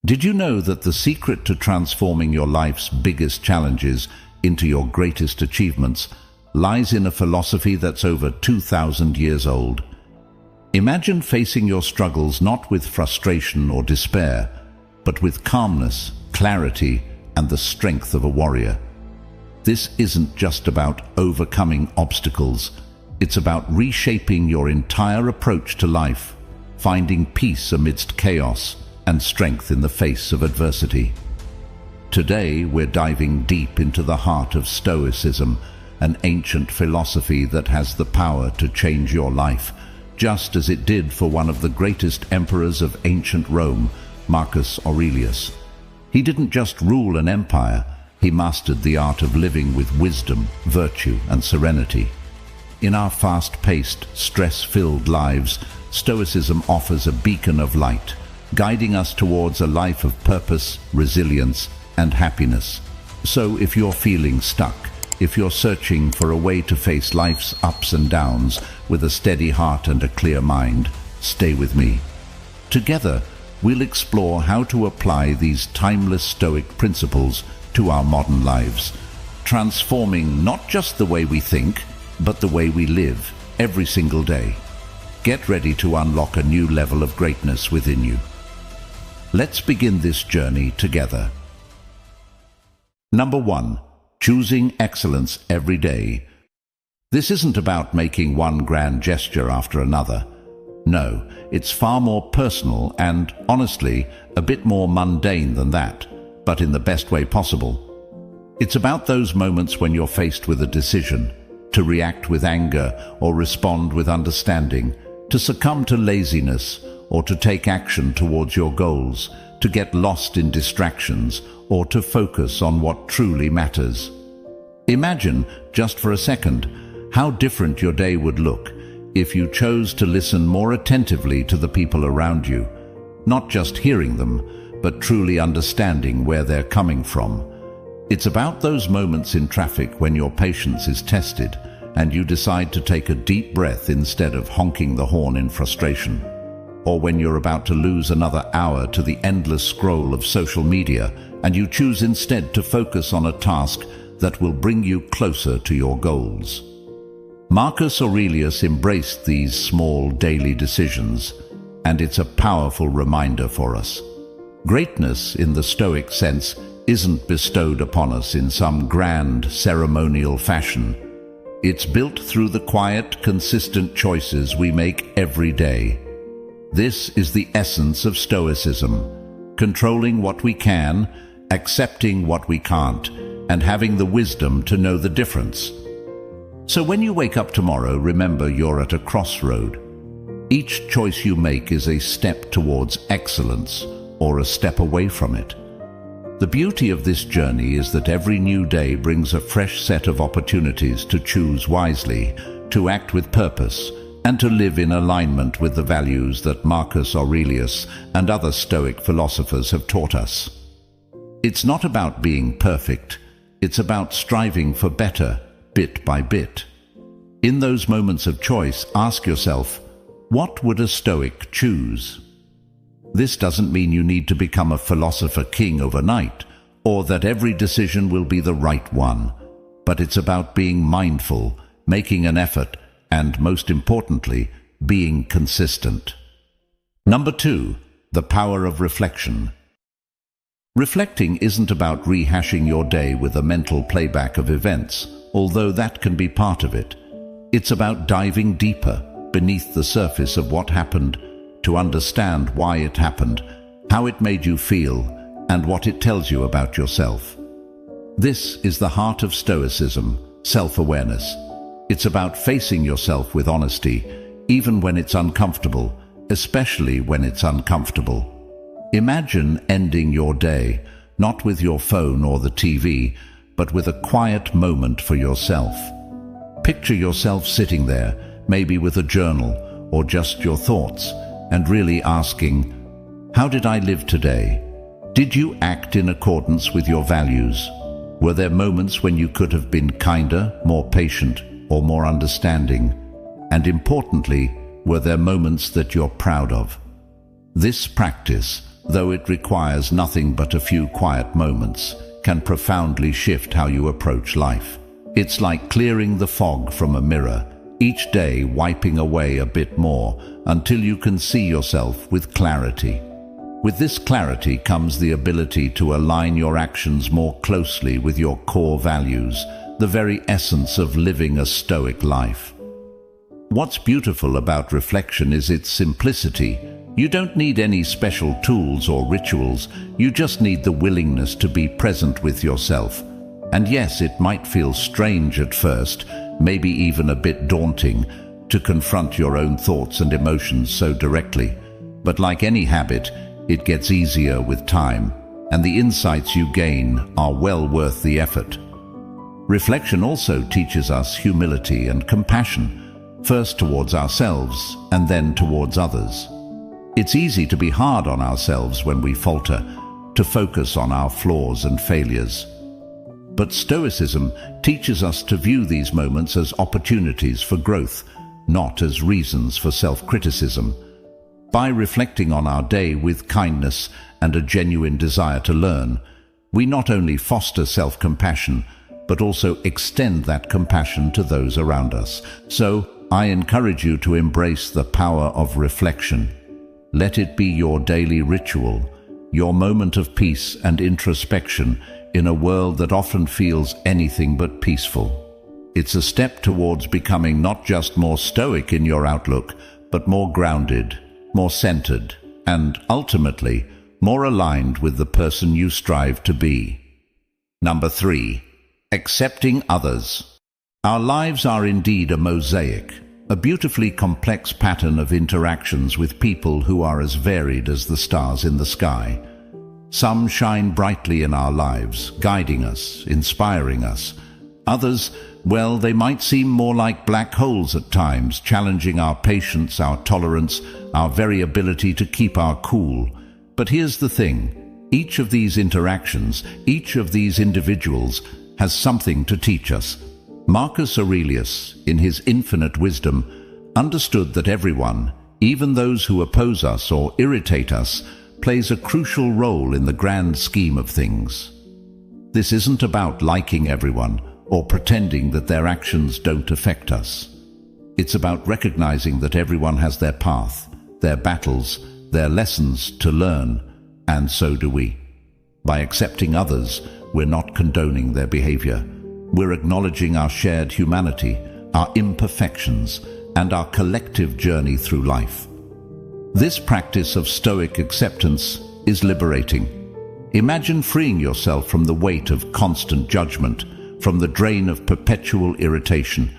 Did you know that the secret to transforming your life's biggest challenges into your greatest achievements lies in a philosophy that's over 2,000 years old? Imagine facing your struggles not with frustration or despair, but with calmness, clarity, and the strength of a warrior. This isn't just about overcoming obstacles. It's about reshaping your entire approach to life, finding peace amidst chaos, and strength in the face of adversity. Today, we're diving deep into the heart of Stoicism, an ancient philosophy that has the power to change your life, just as it did for one of the greatest emperors of ancient Rome, Marcus Aurelius. He didn't just rule an empire, he mastered the art of living with wisdom, virtue, and serenity. In our fast-paced, stress-filled lives, Stoicism offers a beacon of light, guiding us towards a life of purpose, resilience, and happiness. So if you're feeling stuck, if you're searching for a way to face life's ups and downs with a steady heart and a clear mind, stay with me. Together, we'll explore how to apply these timeless Stoic principles to our modern lives, transforming not just the way we think, but the way we live every single day. Get ready to unlock a new level of greatness within you. Let's begin this journey together. Number 1. Choosing excellence every day. This isn't about making one grand gesture after another. No, it's far more personal and, honestly, a bit more mundane than that, but in the best way possible. It's about those moments when you're faced with a decision, to react with anger or respond with understanding, to succumb to laziness or to take action towards your goals, to get lost in distractions or to focus on what truly matters. Imagine, just for a second, how different your day would look if you chose to listen more attentively to the people around you, not just hearing them, but truly understanding where they're coming from. It's about those moments in traffic when your patience is tested and you decide to take a deep breath instead of honking the horn in frustration. Or when you're about to lose another hour to the endless scroll of social media and you choose instead to focus on a task that will bring you closer to your goals. Marcus Aurelius embraced these small daily decisions, and it's a powerful reminder for us. Greatness, in the Stoic sense, isn't bestowed upon us in some grand, ceremonial fashion. It's built through the quiet, consistent choices we make every day. This is the essence of Stoicism: controlling what we can, accepting what we can't, and having the wisdom to know the difference. So when you wake up tomorrow, remember you're at a crossroad. Each choice you make is a step towards excellence or a step away from it. The beauty of this journey is that every new day brings a fresh set of opportunities to choose wisely, to act with purpose, and to live in alignment with the values that Marcus Aurelius and other Stoic philosophers have taught us. It's not about being perfect, it's about striving for better, bit by bit. In those moments of choice, ask yourself, what would a Stoic choose? This doesn't mean you need to become a philosopher king overnight, or that every decision will be the right one, but it's about being mindful, making an effort, and most importantly, being consistent. Number 2, the power of reflection. Reflecting isn't about rehashing your day with a mental playback of events, although that can be part of it. It's about diving deeper, beneath the surface of what happened, to understand why it happened, how it made you feel, and what it tells you about yourself. This is the heart of Stoicism, self-awareness. It's about facing yourself with honesty, even when it's uncomfortable, especially when it's uncomfortable. Imagine ending your day, not with your phone or the TV, but with a quiet moment for yourself. Picture yourself sitting there, maybe with a journal or just your thoughts, and really asking, how did I live today? Did you act in accordance with your values? Were there moments when you could have been kinder, more patient, or more understanding? And importantly, were there moments that you're proud of? This practice, though it requires nothing but a few quiet moments, can profoundly shift how you approach life. It's like clearing the fog from a mirror, each day wiping away a bit more until you can see yourself with clarity. With this clarity comes the ability to align your actions more closely with your core values, the very essence of living a Stoic life. What's beautiful about reflection is its simplicity. You don't need any special tools or rituals, you just need the willingness to be present with yourself. And yes, it might feel strange at first, maybe even a bit daunting, to confront your own thoughts and emotions so directly. But like any habit, it gets easier with time, and the insights you gain are well worth the effort. Reflection also teaches us humility and compassion, first towards ourselves and then towards others. It's easy to be hard on ourselves when we falter, to focus on our flaws and failures. But Stoicism teaches us to view these moments as opportunities for growth, not as reasons for self-criticism. By reflecting on our day with kindness and a genuine desire to learn, we not only foster self-compassion, but also extend that compassion to those around us. So, I encourage you to embrace the power of reflection. Let it be your daily ritual, your moment of peace and introspection in a world that often feels anything but peaceful. It's a step towards becoming not just more stoic in your outlook, but more grounded, more centered, and ultimately, more aligned with the person you strive to be. Number 3. Accepting others. Our lives are indeed a mosaic, a beautifully complex pattern of interactions with people who are as varied as the stars in the sky. Some shine brightly in our lives, guiding us, inspiring us. Others, well, they might seem more like black holes at times, challenging our patience, our tolerance, our very ability to keep our cool. But here's the thing, each of these interactions, each of these individuals has something to teach us. Marcus Aurelius, in his infinite wisdom, understood that everyone, even those who oppose us or irritate us, plays a crucial role in the grand scheme of things. This isn't about liking everyone or pretending that their actions don't affect us. It's about recognizing that everyone has their path, their battles, their lessons to learn, and so do we. By accepting others, we're not condoning their behavior. We're acknowledging our shared humanity, our imperfections, and our collective journey through life. This practice of Stoic acceptance is liberating. Imagine freeing yourself from the weight of constant judgment, from the drain of perpetual irritation.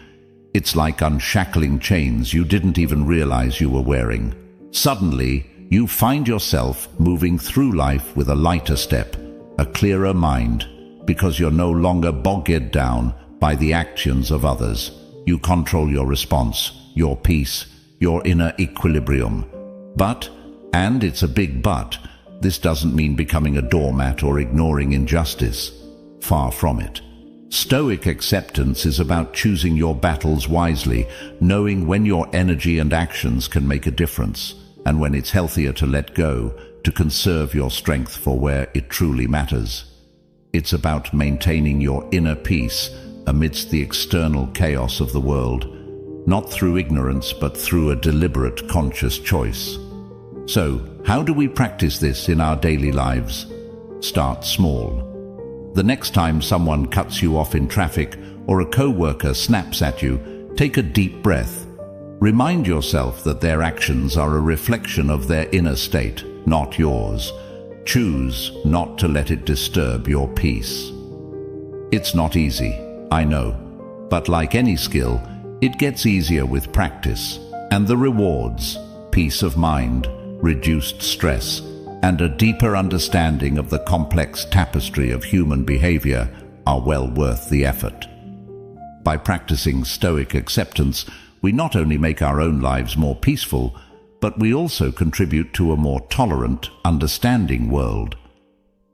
It's like unshackling chains you didn't even realize you were wearing. Suddenly, you find yourself moving through life with a lighter step, a clearer mind, because you're no longer bogged down by the actions of others. You control your response, your peace, your inner equilibrium. But, and it's a big but, this doesn't mean becoming a doormat or ignoring injustice. Far from it. Stoic acceptance is about choosing your battles wisely, knowing when your energy and actions can make a difference, and when it's healthier to let go, to conserve your strength for where it truly matters. It's about maintaining your inner peace amidst the external chaos of the world, not through ignorance but through a deliberate, conscious choice. So, how do we practice this in our daily lives? Start small. The next time someone cuts you off in traffic or a co-worker snaps at you, take a deep breath. Remind yourself that their actions are a reflection of their inner state, not yours. Choose not to let it disturb your peace. It's not easy, I know, but like any skill, it gets easier with practice, and the rewards, peace of mind, reduced stress, and a deeper understanding of the complex tapestry of human behavior are well worth the effort. By practicing Stoic acceptance, we not only make our own lives more peaceful, but we also contribute to a more tolerant, understanding world.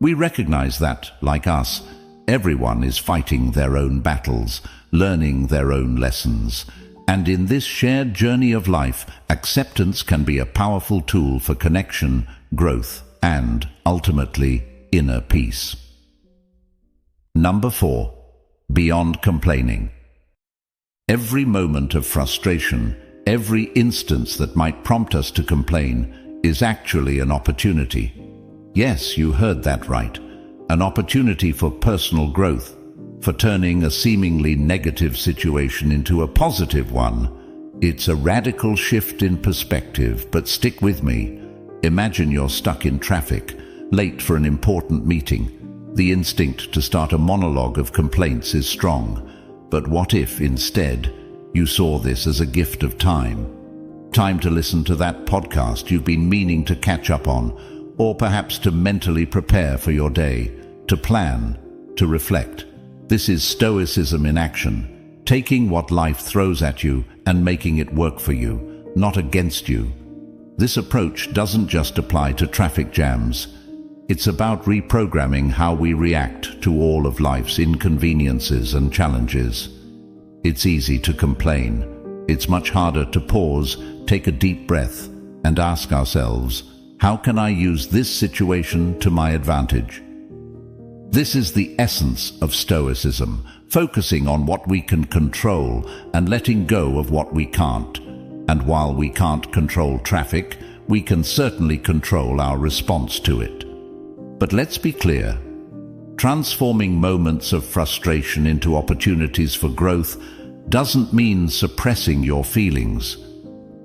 We recognize that, like us, everyone is fighting their own battles, learning their own lessons, and in this shared journey of life, acceptance can be a powerful tool for connection, growth, and, ultimately, inner peace. Number 4. Beyond complaining. Every moment of frustration, every instance that might prompt us to complain, is actually an opportunity. Yes, you heard that right. An opportunity for personal growth, for turning a seemingly negative situation into a positive one. It's a radical shift in perspective, but stick with me. Imagine you're stuck in traffic, late for an important meeting. The instinct to start a monologue of complaints is strong. But what if, instead, you saw this as a gift of time? Time to listen to that podcast you've been meaning to catch up on, or perhaps to mentally prepare for your day, to plan, to reflect. This is Stoicism in action, taking what life throws at you and making it work for you, not against you. This approach doesn't just apply to traffic jams. It's about reprogramming how we react to all of life's inconveniences and challenges. It's easy to complain. It's much harder to pause, take a deep breath, and ask ourselves, how can I use this situation to my advantage? This is the essence of Stoicism, focusing on what we can control and letting go of what we can't. And while we can't control traffic, we can certainly control our response to it. But let's be clear. Transforming moments of frustration into opportunities for growth doesn't mean suppressing your feelings.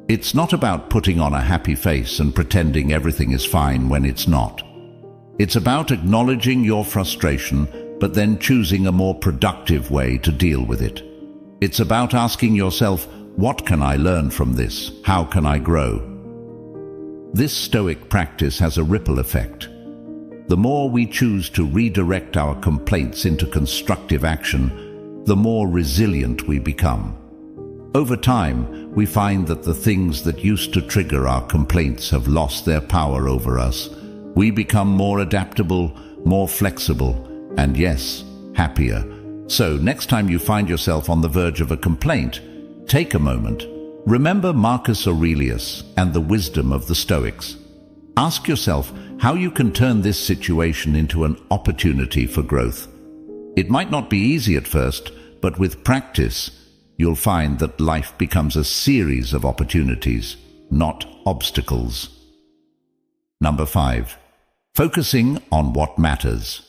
It's not about putting on a happy face and pretending everything is fine when it's not. It's about acknowledging your frustration, but then choosing a more productive way to deal with it. It's about asking yourself, what can I learn from this? How can I grow? This Stoic practice has a ripple effect. The more we choose to redirect our complaints into constructive action, the more resilient we become. Over time, we find that the things that used to trigger our complaints have lost their power over us. We become more adaptable, more flexible, and yes, happier. So next time you find yourself on the verge of a complaint, take a moment. Remember Marcus Aurelius and the wisdom of the Stoics. Ask yourself how you can turn this situation into an opportunity for growth. It might not be easy at first, but with practice, you'll find that life becomes a series of opportunities, not obstacles. Number 5. Focusing on what matters.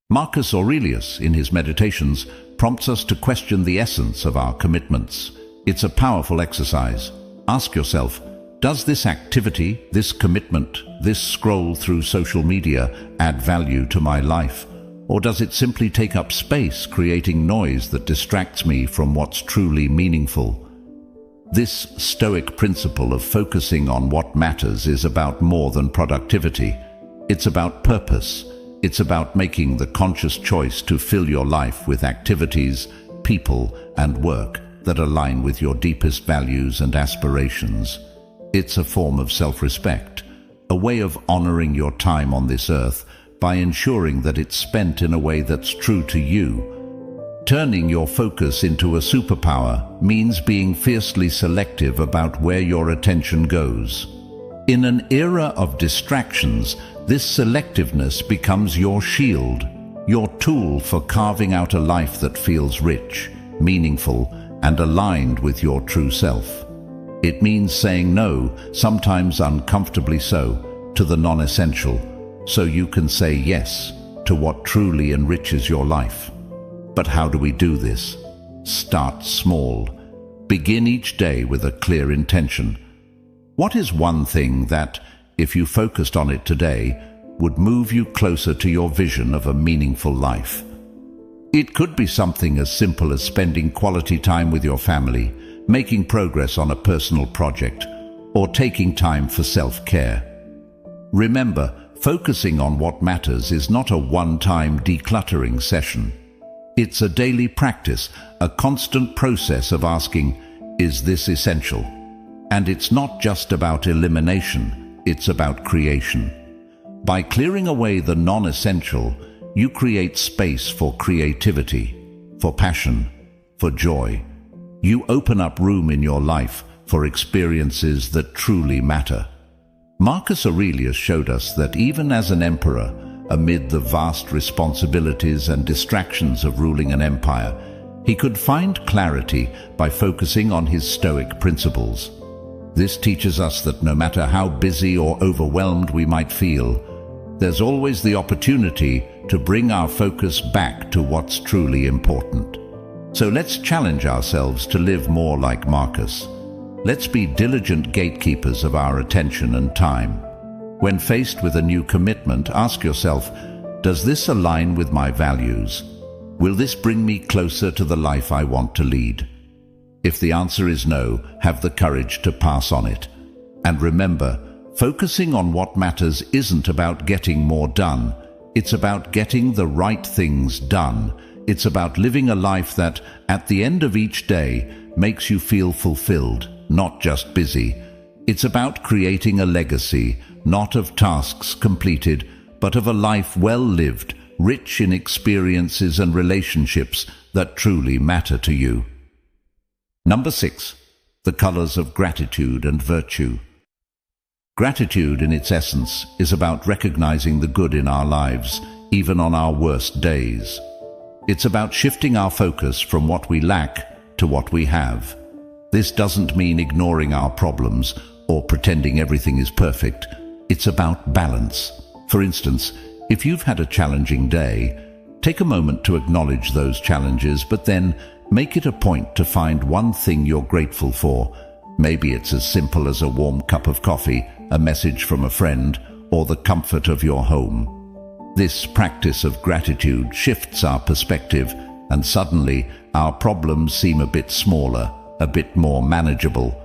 Marcus Aurelius, in his Meditations, prompts us to question the essence of our commitments. It's a powerful exercise. Ask yourself, does this activity, this commitment, this scroll through social media add value to my life? Or does it simply take up space, creating noise that distracts me from what's truly meaningful? This Stoic principle of focusing on what matters is about more than productivity. It's about purpose. It's about making the conscious choice to fill your life with activities, people, and work that align with your deepest values and aspirations. It's a form of self-respect, a way of honoring your time on this earth by ensuring that it's spent in a way that's true to you. Turning your focus into a superpower means being fiercely selective about where your attention goes. In an era of distractions, this selectiveness becomes your shield, your tool for carving out a life that feels rich, meaningful, and aligned with your true self. It means saying no, sometimes uncomfortably so, to the non-essential, so you can say yes to what truly enriches your life. But how do we do this? Start small. Begin each day with a clear intention. What is one thing that, if you focused on it today, would move you closer to your vision of a meaningful life? It could be something as simple as spending quality time with your family, making progress on a personal project, or taking time for self-care. Remember, focusing on what matters is not a one-time decluttering session. It's a daily practice, a constant process of asking, is this essential? And it's not just about elimination, it's about creation. By clearing away the non-essential, you create space for creativity, for passion, for joy. You open up room in your life for experiences that truly matter. Marcus Aurelius showed us that even as an emperor, amid the vast responsibilities and distractions of ruling an empire, he could find clarity by focusing on his Stoic principles. This teaches us that no matter how busy or overwhelmed we might feel, there's always the opportunity to bring our focus back to what's truly important. So let's challenge ourselves to live more like Marcus. Let's be diligent gatekeepers of our attention and time. When faced with a new commitment, ask yourself, does this align with my values? Will this bring me closer to the life I want to lead? If the answer is no, have the courage to pass on it. And remember, focusing on what matters isn't about getting more done. It's about getting the right things done. It's about living a life that, at the end of each day, makes you feel fulfilled, not just busy. It's about creating a legacy, not of tasks completed, but of a life well lived, rich in experiences and relationships that truly matter to you. Number 6. The colors of gratitude and virtue. Gratitude, in its essence, is about recognizing the good in our lives, even on our worst days. It's about shifting our focus from what we lack to what we have. This doesn't mean ignoring our problems or pretending everything is perfect. It's about balance. For instance, if you've had a challenging day, take a moment to acknowledge those challenges, but then make it a point to find one thing you're grateful for. Maybe it's as simple as a warm cup of coffee, a message from a friend, or the comfort of your home. This practice of gratitude shifts our perspective, and suddenly our problems seem a bit smaller, a bit more manageable.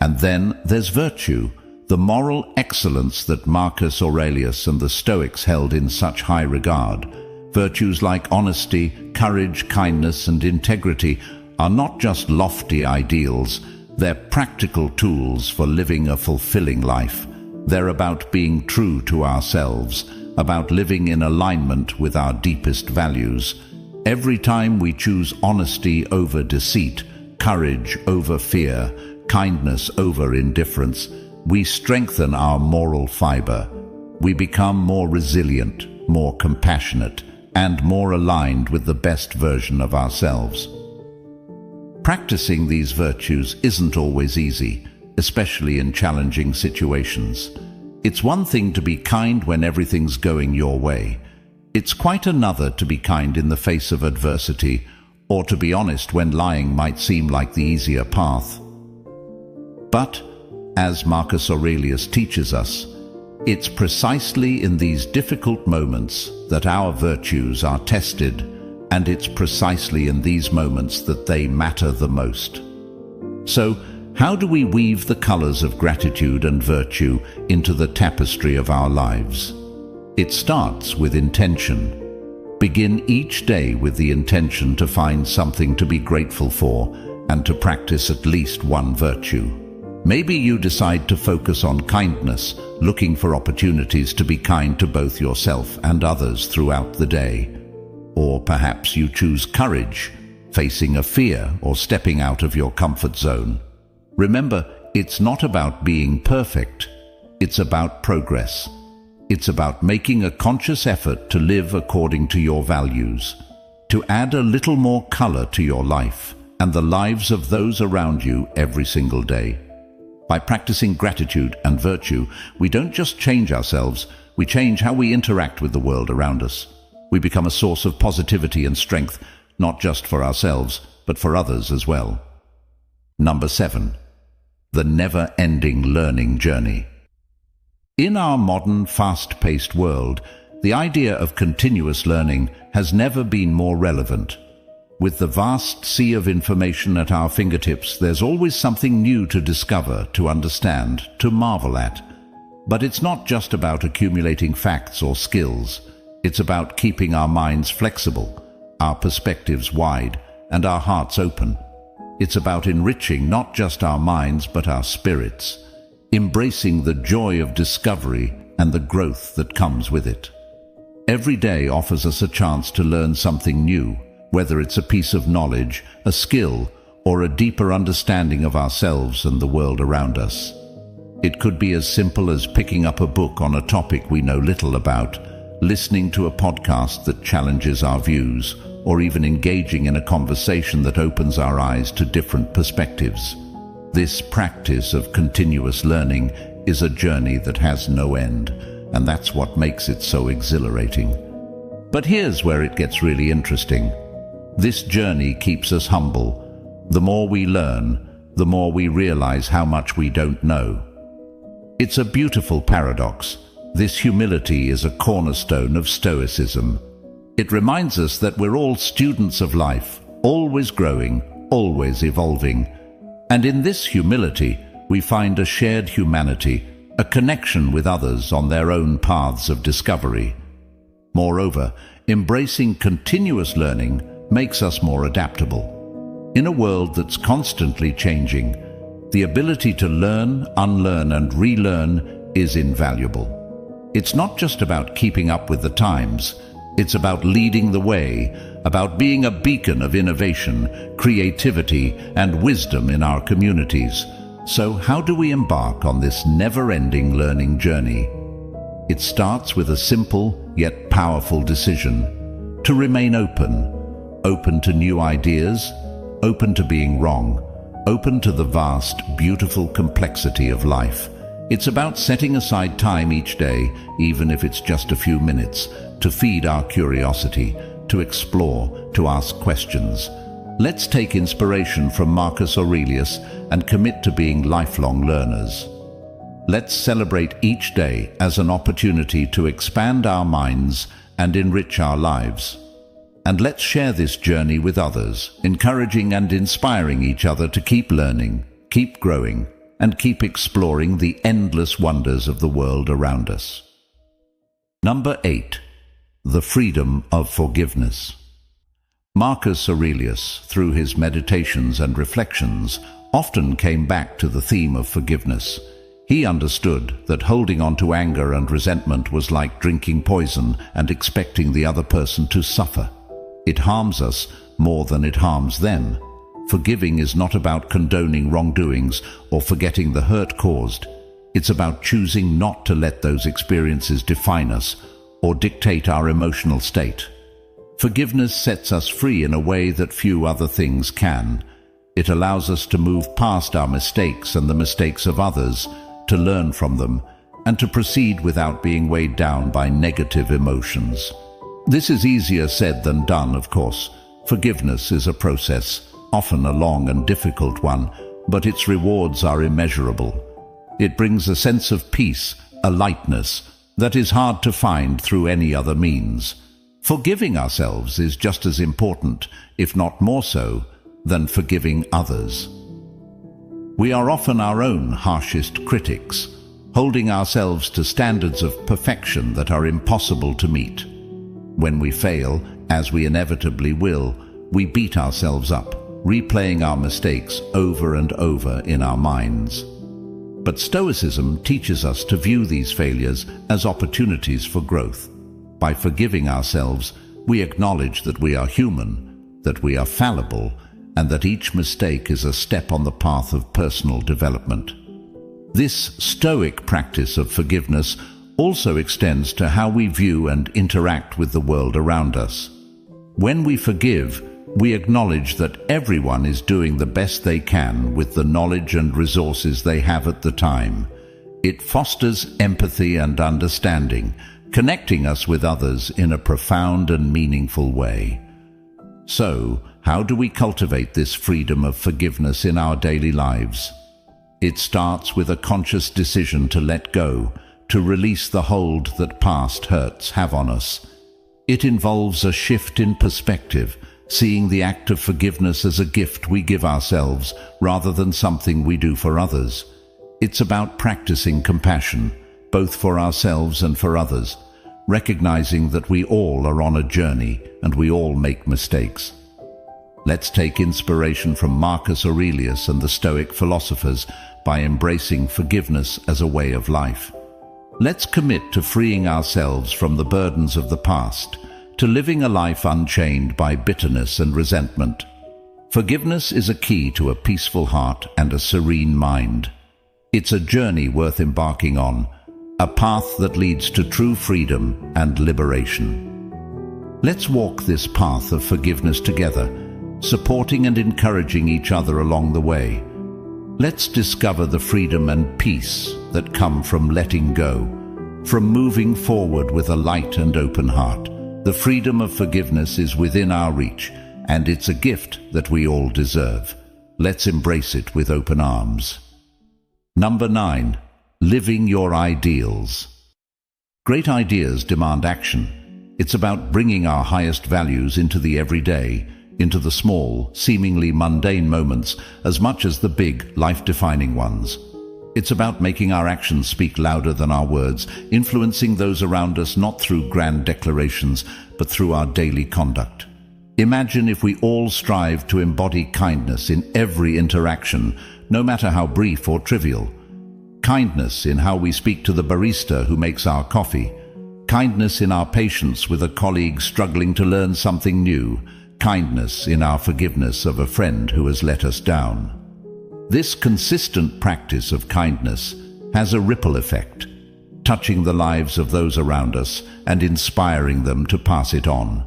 And then there's virtue, the moral excellence that Marcus Aurelius and the Stoics held in such high regard. Virtues like honesty, courage, kindness, and integrity are not just lofty ideals, they're practical tools for living a fulfilling life. They're about being true to ourselves, about living in alignment with our deepest values. Every time we choose honesty over deceit, courage over fear, kindness over indifference, we strengthen our moral fiber. We become more resilient, more compassionate, and more aligned with the best version of ourselves. Practicing these virtues isn't always easy, especially in challenging situations. It's one thing to be kind when everything's going your way. It's quite another to be kind in the face of adversity, or to be honest when lying might seem like the easier path. But, as Marcus Aurelius teaches us, it's precisely in these difficult moments that our virtues are tested, and it's precisely in these moments that they matter the most. So, how do we weave the colors of gratitude and virtue into the tapestry of our lives? It starts with intention. Begin each day with the intention to find something to be grateful for and to practice at least one virtue. Maybe you decide to focus on kindness, looking for opportunities to be kind to both yourself and others throughout the day. Or perhaps you choose courage, facing a fear or stepping out of your comfort zone. Remember, it's not about being perfect. It's about progress. It's about making a conscious effort to live according to your values, to add a little more color to your life and the lives of those around you every single day. By practicing gratitude and virtue, we don't just change ourselves, we change how we interact with the world around us. We become a source of positivity and strength, not just for ourselves, but for others as well. Number 7. The never-ending learning journey. In our modern, fast-paced world, the idea of continuous learning has never been more relevant. With the vast sea of information at our fingertips, there's always something new to discover, to understand, to marvel at. But it's not just about accumulating facts or skills. It's about keeping our minds flexible, our perspectives wide, and our hearts open. It's about enriching not just our minds but our spirits, embracing the joy of discovery and the growth that comes with it. Every day offers us a chance to learn something new, whether it's a piece of knowledge, a skill, or a deeper understanding of ourselves and the world around us. It could be as simple as picking up a book on a topic we know little about, listening to a podcast that challenges our views, or even engaging in a conversation that opens our eyes to different perspectives. This practice of continuous learning is a journey that has no end, and that's what makes it so exhilarating. But here's where it gets really interesting. This journey keeps us humble. The more we learn, the more we realize how much we don't know. It's a beautiful paradox. This humility is a cornerstone of Stoicism. It reminds us that we're all students of life, always growing, always evolving. And in this humility, we find a shared humanity, a connection with others on their own paths of discovery. Moreover, embracing continuous learning makes us more adaptable. In a world that's constantly changing, the ability to learn, unlearn, and relearn is invaluable. It's not just about keeping up with the times. It's about leading the way, about being a beacon of innovation, creativity, and wisdom in our communities. So how do we embark on this never-ending learning journey? It starts with a simple yet powerful decision: to remain open to new ideas, open to being wrong, open to the vast, beautiful complexity of life. It's about setting aside time each day, even if it's just a few minutes, to feed our curiosity, to explore, to ask questions. Let's take inspiration from Marcus Aurelius and commit to being lifelong learners. Let's celebrate each day as an opportunity to expand our minds and enrich our lives. And let's share this journey with others, encouraging and inspiring each other to keep learning, keep growing, and keep exploring the endless wonders of the world around us. Number 8. The freedom of forgiveness. Marcus Aurelius, through his meditations and reflections, often came back to the theme of forgiveness. He understood that holding on to anger and resentment was like drinking poison and expecting the other person to suffer. It harms us more than it harms them. Forgiving is not about condoning wrongdoings or forgetting the hurt caused. It's about choosing not to let those experiences define us or dictate our emotional state. Forgiveness sets us free in a way that few other things can. It allows us to move past our mistakes and the mistakes of others, to learn from them, and to proceed without being weighed down by negative emotions. This is easier said than done, of course. Forgiveness is a process, often a long and difficult one, but its rewards are immeasurable. It brings a sense of peace, a lightness, that is hard to find through any other means. Forgiving ourselves is just as important, if not more so, than forgiving others. We are often our own harshest critics, holding ourselves to standards of perfection that are impossible to meet. When we fail, as we inevitably will, we beat ourselves up, replaying our mistakes over and over in our minds. But Stoicism teaches us to view these failures as opportunities for growth. By forgiving ourselves, we acknowledge that we are human, that we are fallible, and that each mistake is a step on the path of personal development. This Stoic practice of forgiveness also extends to how we view and interact with the world around us. When we forgive, we acknowledge that everyone is doing the best they can with the knowledge and resources they have at the time. It fosters empathy and understanding, connecting us with others in a profound and meaningful way. So, how do we cultivate this freedom of forgiveness in our daily lives? It starts with a conscious decision to let go, to release the hold that past hurts have on us. It involves a shift in perspective, seeing the act of forgiveness as a gift we give ourselves rather than something we do for others. It's about practicing compassion, both for ourselves and for others, recognizing that we all are on a journey and we all make mistakes. Let's take inspiration from Marcus Aurelius and the Stoic philosophers by embracing forgiveness as a way of life. Let's commit to freeing ourselves from the burdens of the past, to living a life unchained by bitterness and resentment. Forgiveness is a key to a peaceful heart and a serene mind. It's a journey worth embarking on, a path that leads to true freedom and liberation. Let's walk this path of forgiveness together, supporting and encouraging each other along the way. Let's discover the freedom and peace that come from letting go, from moving forward with a light and open heart. The freedom of forgiveness is within our reach, and it's a gift that we all deserve. Let's embrace it with open arms. Number 9. Living your ideals. Great ideas demand action. It's about bringing our highest values into the everyday, into the small, seemingly mundane moments, as much as the big, life-defining ones. It's about making our actions speak louder than our words, influencing those around us not through grand declarations, but through our daily conduct. Imagine if we all strive to embody kindness in every interaction, no matter how brief or trivial. Kindness in how we speak to the barista who makes our coffee. Kindness in our patience with a colleague struggling to learn something new. Kindness in our forgiveness of a friend who has let us down. This consistent practice of kindness has a ripple effect, touching the lives of those around us and inspiring them to pass it on.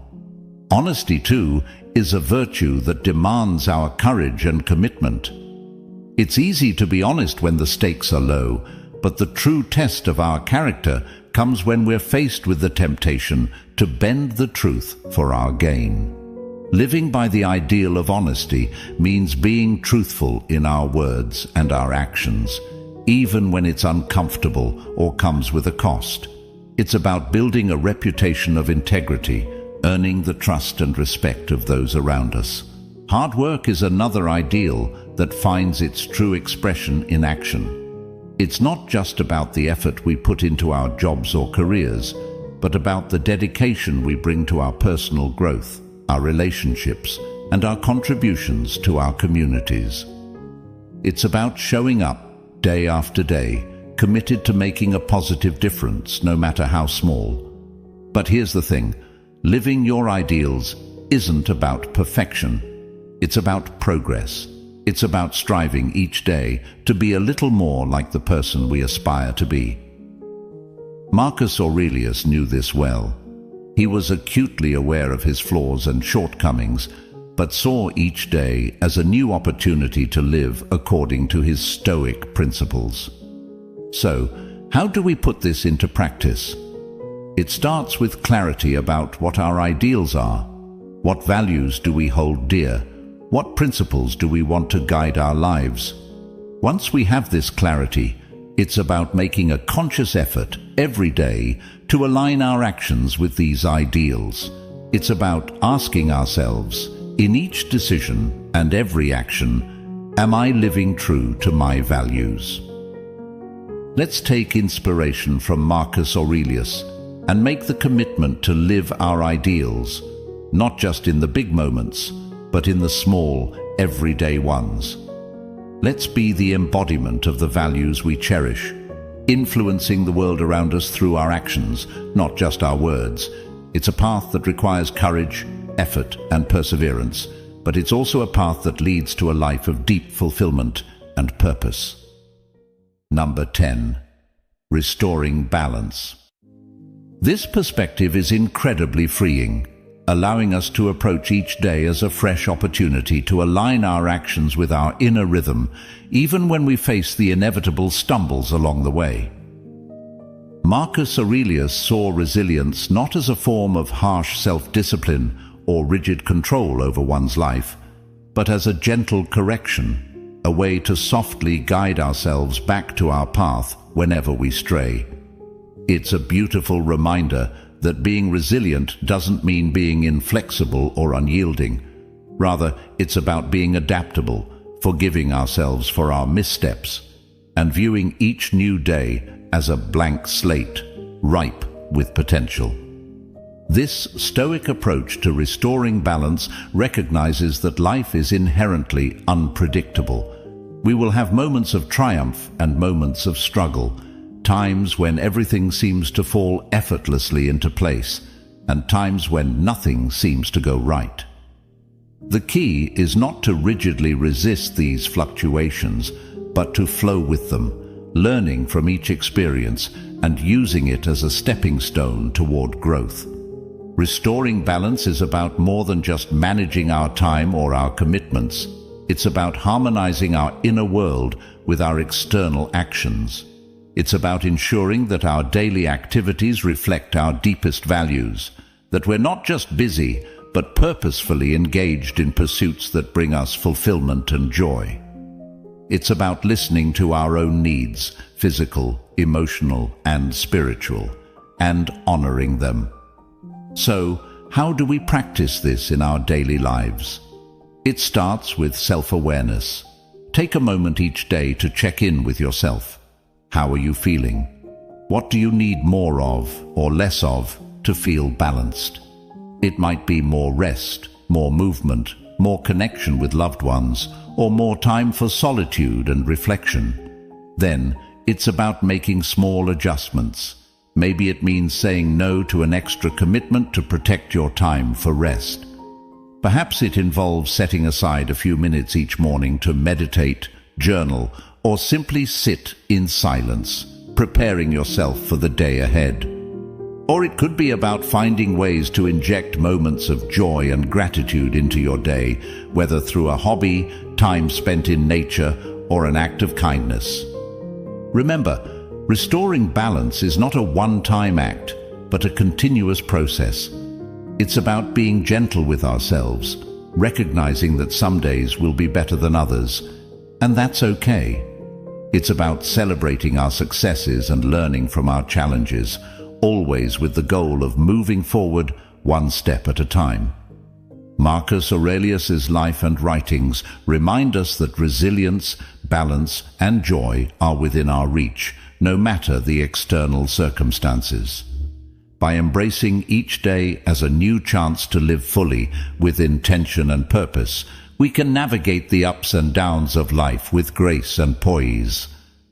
Honesty, too, is a virtue that demands our courage and commitment. It's easy to be honest when the stakes are low, but the true test of our character comes when we're faced with the temptation to bend the truth for our gain. Living by the ideal of honesty means being truthful in our words and our actions, even when it's uncomfortable or comes with a cost. It's about building a reputation of integrity, earning the trust and respect of those around us. Hard work is another ideal that finds its true expression in action. It's not just about the effort we put into our jobs or careers, but about the dedication we bring to our personal growth, our relationships, and our contributions to our communities. It's about showing up day after day, committed to making a positive difference, no matter how small. But here's the thing, living your ideals isn't about perfection. It's about progress. It's about striving each day to be a little more like the person we aspire to be. Marcus Aurelius knew this well. He was acutely aware of his flaws and shortcomings, but saw each day as a new opportunity to live according to his Stoic principles. So, how do we put this into practice? It starts with clarity about what our ideals are. What values do we hold dear? What principles do we want to guide our lives? Once we have this clarity, it's about making a conscious effort every day to align our actions with these ideals. It's about asking ourselves, in each decision and every action, am I living true to my values? Let's take inspiration from Marcus Aurelius and make the commitment to live our ideals, not just in the big moments, but in the small, everyday ones. Let's be the embodiment of the values we cherish, influencing the world around us through our actions, not just our words. It's a path that requires courage, effort, and perseverance, but it's also a path that leads to a life of deep fulfillment and purpose. Number 10. Restoring balance. This perspective is incredibly freeing, allowing us to approach each day as a fresh opportunity to align our actions with our inner rhythm, even when we face the inevitable stumbles along the way. Marcus Aurelius saw resilience not as a form of harsh self-discipline or rigid control over one's life, but as a gentle correction, a way to softly guide ourselves back to our path whenever we stray. It's a beautiful reminder that being resilient doesn't mean being inflexible or unyielding. Rather, it's about being adaptable, forgiving ourselves for our missteps, and viewing each new day as a blank slate, ripe with potential. This Stoic approach to restoring balance recognizes that life is inherently unpredictable. We will have moments of triumph and moments of struggle, times when everything seems to fall effortlessly into place, and times when nothing seems to go right. The key is not to rigidly resist these fluctuations, but to flow with them, learning from each experience and using it as a stepping stone toward growth. Restoring balance is about more than just managing our time or our commitments. It's about harmonizing our inner world with our external actions. It's about ensuring that our daily activities reflect our deepest values, that we're not just busy, but purposefully engaged in pursuits that bring us fulfillment and joy. It's about listening to our own needs, physical, emotional, and spiritual, and honoring them. So, how do we practice this in our daily lives? It starts with self-awareness. Take a moment each day to check in with yourself. How are you feeling? What do you need more of or less of to feel balanced? It might be more rest, more movement, more connection with loved ones, or more time for solitude and reflection. Then, it's about making small adjustments. Maybe it means saying no to an extra commitment to protect your time for rest. Perhaps it involves setting aside a few minutes each morning to meditate, journal, or simply sit in silence, preparing yourself for the day ahead. Or it could be about finding ways to inject moments of joy and gratitude into your day, whether through a hobby, time spent in nature, or an act of kindness. Remember, restoring balance is not a one-time act, but a continuous process. It's about being gentle with ourselves, recognizing that some days will be better than others, and that's okay. It's about celebrating our successes and learning from our challenges, always with the goal of moving forward one step at a time. Marcus Aurelius's life and writings remind us that resilience, balance, and joy are within our reach, no matter the external circumstances. By embracing each day as a new chance to live fully with intention and purpose, we can navigate the ups and downs of life with grace and poise.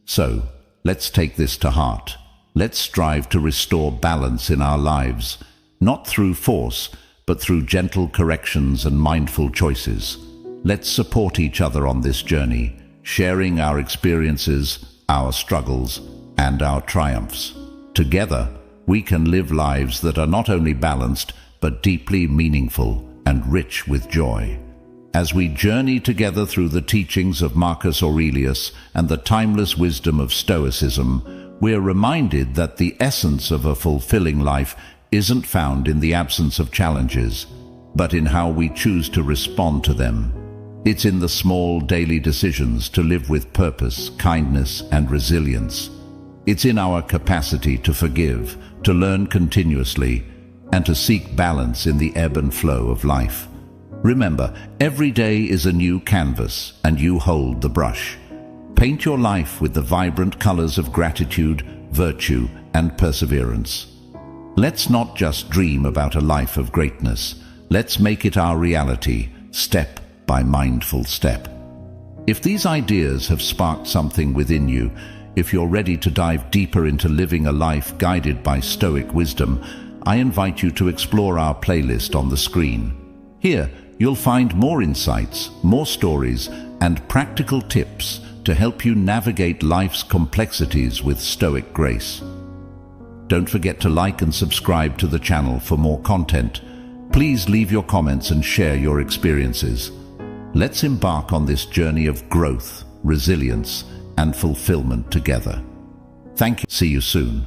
So, let's take this to heart. Let's strive to restore balance in our lives, not through force, but through gentle corrections and mindful choices. Let's support each other on this journey, sharing our experiences, our struggles, and our triumphs. Together, we can live lives that are not only balanced, but deeply meaningful and rich with joy. As we journey together through the teachings of Marcus Aurelius and the timeless wisdom of Stoicism, we are reminded that the essence of a fulfilling life isn't found in the absence of challenges, but in how we choose to respond to them. It's in the small daily decisions to live with purpose, kindness, and resilience. It's in our capacity to forgive, to learn continuously, and to seek balance in the ebb and flow of life. Remember, every day is a new canvas, and you hold the brush. Paint your life with the vibrant colors of gratitude, virtue, and perseverance. Let's not just dream about a life of greatness. Let's make it our reality, step by mindful step. If these ideas have sparked something within you, if you're ready to dive deeper into living a life guided by Stoic wisdom, I invite you to explore our playlist on the screen. Here, you'll find more insights, more stories, and practical tips to help you navigate life's complexities with Stoic grace. Don't forget to like and subscribe to the channel for more content. Please leave your comments and share your experiences. Let's embark on this journey of growth, resilience, and fulfillment together. Thank you. See you soon.